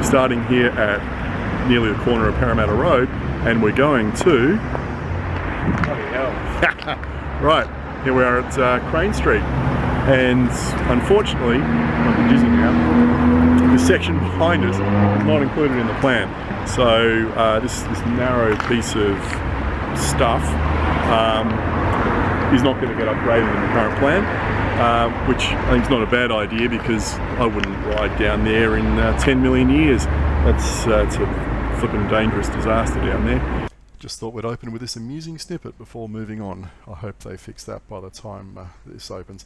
We're starting here at nearly the corner of Parramatta Road, and we're going to... Bloody hell. Right, here we are at Crane Street, and unfortunately, I'm dizzy now, the section behind us is not included in the plan. So this narrow piece of stuff is not going to get upgraded in the current plan, which I think is not a bad idea, because I wouldn't ride down there in 10 million years. It's a flipping dangerous disaster down there. Just thought we'd open with this amusing snippet before moving on. I hope they fix that by the time this opens.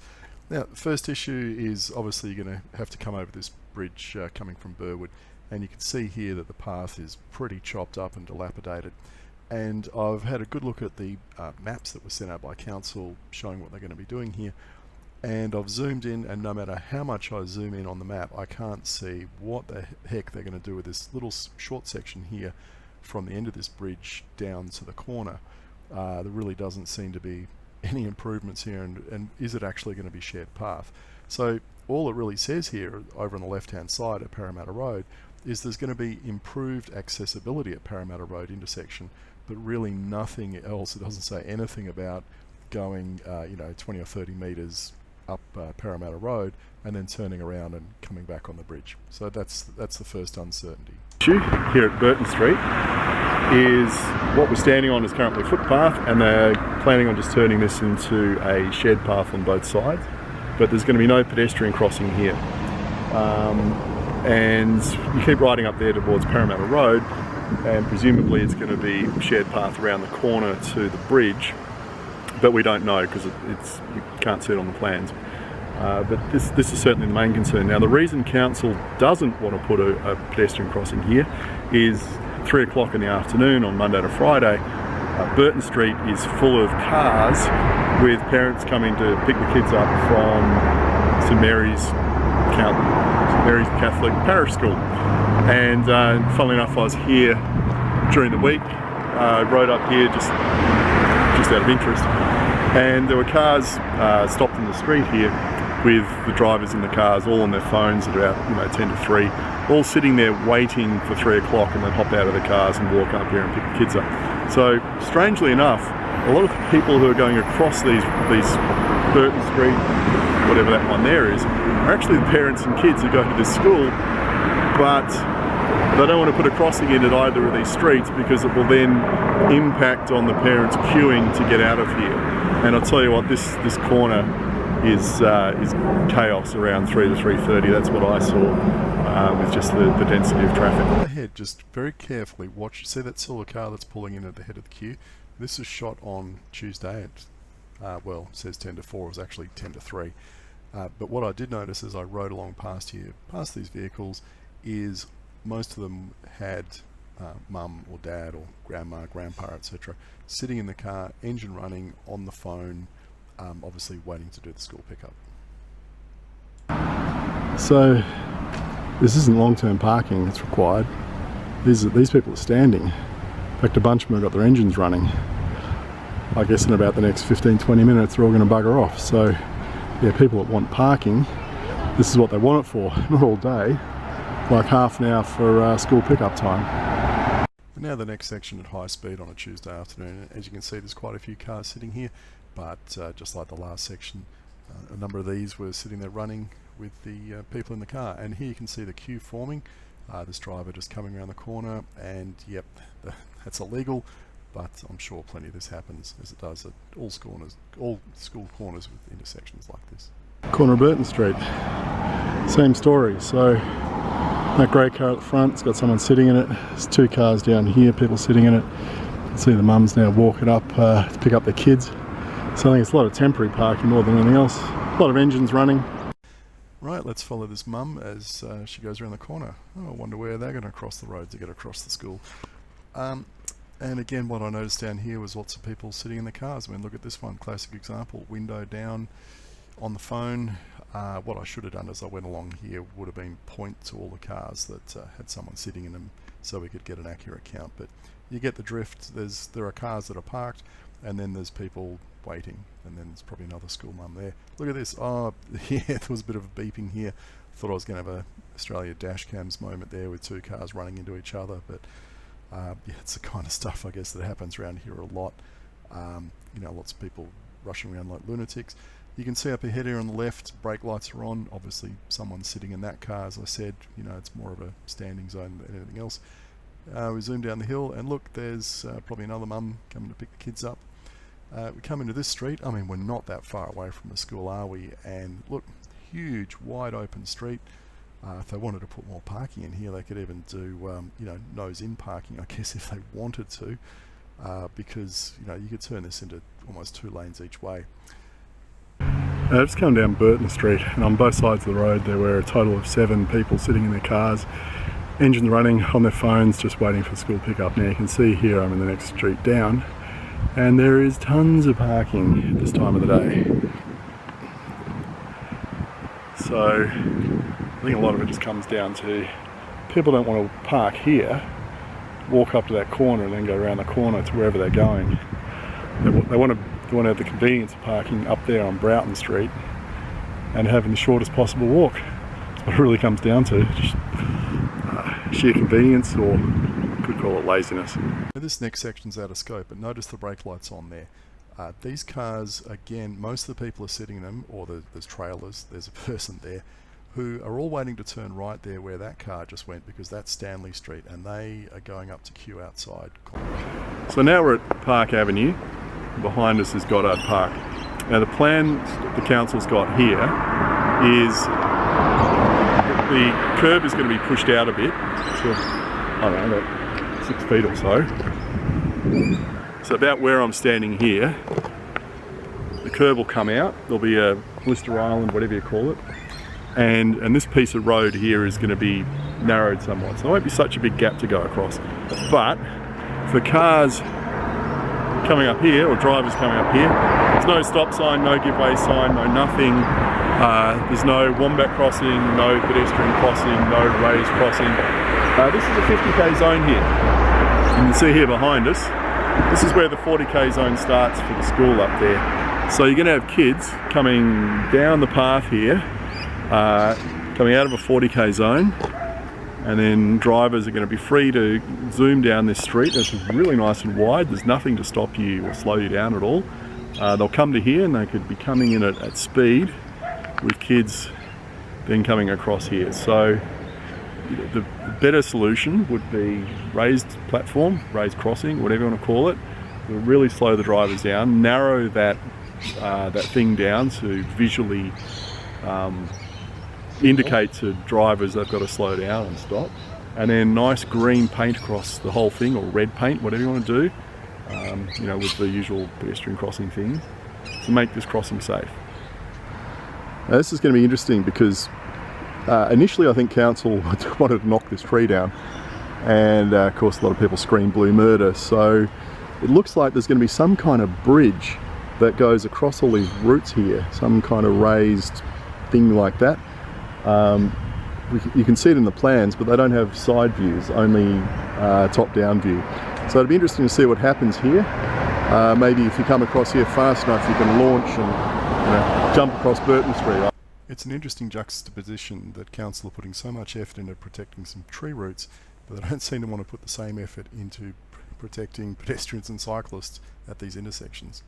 Now, the first issue is obviously you're going to have to come over this bridge coming from Burwood, and you can see here that the path is pretty chopped up and dilapidated. And I've had a good look at the maps that were sent out by council showing what they're going to be doing here, and I've zoomed in, and no matter how much I zoom in on the map, I can't see what the heck they're going to do with this little short section here from the end of this bridge down to the corner. There really doesn't seem to be any improvements here, and is it actually going to be shared path? So all it really says here over on the left hand side at Parramatta Road is there's going to be improved accessibility at Parramatta Road intersection, but really nothing else. It doesn't say anything about going 20 or 30 metres up Parramatta Road and then turning around and coming back on the bridge. So that's the first uncertainty. Issue here at Broughton Street is what we're standing on is currently a footpath, and they're planning on just turning this into a shared path on both sides, but there's going to be no pedestrian crossing here. And you keep riding up there towards Parramatta Road, and presumably it's going to be a shared path around the corner to the bridge, but we don't know because you can't see it on the plans. But this is certainly the main concern. Now, the reason council doesn't want to put a pedestrian crossing here is 3 o'clock in the afternoon on Monday to Friday. Broughton Street is full of cars with parents coming to pick the kids up from St Mary's Catholic Parish School. And funnily enough, I was here during the week, rode up here just out of interest, and there were cars stopped in the street here with the drivers in the cars all on their phones at about 10 to 3, all sitting there waiting for 3 o'clock, and then hop out of the cars and walk up here and pick the kids up. So strangely enough, a lot of the people who are going across these Broughton Street, whatever that one there is, are actually the parents and kids who go to this school, but they don't want to put a crossing in at either of these streets because it will then impact on the parents queuing to get out of here. And I'll tell you what, this corner is chaos around 3 to 3:30. That's what I saw with just the density of traffic. Ahead, just very carefully watch. See that silver car that's pulling in at the head of the queue? This is shot on Tuesday at, well, it says 10 to 4, it was actually 10 to 3. But what I did notice as I rode along past these vehicles, is most of them had mum or dad or grandma, grandpa, etc. sitting in the car, engine running, on the phone, obviously waiting to do the school pickup. So this isn't long-term parking that's required. These people are standing. In fact, a bunch of them have got their engines running. I guess in about the next 15-20 minutes they're all going to bugger off. So yeah, people that want parking, this is what they want it for. Not all day, like half an hour for school pickup time. Now the next section at high speed on a Tuesday afternoon. As you can see, there's quite a few cars sitting here, but just like the last section, a number of these were sitting there running with the people in the car. And here you can see the queue forming. This driver just coming around the corner, and yep, that's illegal, but I'm sure plenty of this happens, as it does at all school corners with intersections like this. Corner of Broughton Street, same story. So that grey car at the front, it's got someone sitting in it. There's 2 cars down here, people sitting in it. You can see the mums now walking up to pick up their kids. So I think it's a lot of temporary parking more than anything else. A lot of engines running. Right, let's follow this mum as she goes around the corner. Oh, I wonder where they're going to cross the road to get across the school. And again, what I noticed down here was lots of people sitting in the cars. I mean, look at this one, classic example, window down, on the phone. What I should have done as I went along here would have been point to all the cars that had someone sitting in them, so we could get an accurate count. But you get the drift. There are cars that are parked, and then there's people waiting, and then there's probably another school mum there. Look at this. Oh yeah, there was a bit of a beeping here. Thought I was going to have Australia dash cams moment there with two cars running into each other, but yeah, it's the kind of stuff I guess that happens around here a lot. You know, lots of people rushing around like lunatics. You can see up ahead here on the left, brake lights are on. Obviously someone's sitting in that car, as I said. You know, it's more of a standing zone than anything else. We zoom down the hill and look, there's probably another mum coming to pick the kids up. We come into this street. I mean, we're not that far away from the school, are we? And look, huge wide open street. If they wanted to put more parking in here, they could even do you know, nose in parking, I guess, if they wanted to, because you know, you could turn this into almost 2 lanes each way. I've just come down Broughton Street, and on both sides of the road there were a total of 7 people sitting in their cars, engines running on their phones, just waiting for school pickup. Now you can see here I'm in the next street down, and there is tons of parking at this time of the day. So I think a lot of it just comes down to people don't want to park here, walk up to that corner and then go around the corner to wherever they're going. They want to have the convenience of parking up there on Broughton Street and having the shortest possible walk. That's what it really comes down to, just sheer convenience, or you could call it laziness. This next section's out of scope, but notice the brake lights on there. These cars, again, most of the people are sitting in them, or there's trailers, there's a person there, who are all waiting to turn right there where that car just went, because that's Stanley Street, and they are going up to queue outside. So now we're at Park Avenue. Behind us is Goddard Park. Now the plan the council's got here is the curb is going to be pushed out a bit, to, I don't know, about 6 feet or so. So about where I'm standing here, the curb will come out. There'll be a blister island, whatever you call it, and this piece of road here is going to be narrowed somewhat. So there won't be such a big gap to go across. But for cars coming up here, or drivers coming up here, there's no stop sign, no give way sign, no nothing. There's no wombat crossing, no pedestrian crossing, no raised crossing. This is a 50k zone here. You can see here behind us, this is where the 40k zone starts for the school up there. So you're going to have kids coming down the path here, coming out of a 40k zone, and then drivers are going to be free to zoom down this street. It's really nice and wide. There's nothing to stop you or slow you down at all. They'll come to here and they could be coming in at speed, with kids then coming across here. So the better solution would be raised platform, raised crossing, whatever you want to call it. It'll really slow the drivers down, narrow that thing down to visually indicate to drivers they've got to slow down and stop, and then nice green paint across the whole thing, or red paint, whatever you want to do, you know, with the usual pedestrian crossing things, to make this crossing safe. Now this is going to be interesting because initially I think council wanted to knock this tree down, and of course a lot of people scream blue murder, so it looks like there's going to be some kind of bridge that goes across all these routes here, some kind of raised thing like that. You can see it in the plans, but they don't have side views, only top-down view. So it'll be interesting to see what happens here. Maybe if you come across here fast enough, you can launch and jump across Broughton Street. It's an interesting juxtaposition that council are putting so much effort into protecting some tree roots, but they don't seem to want to put the same effort into protecting pedestrians and cyclists at these intersections.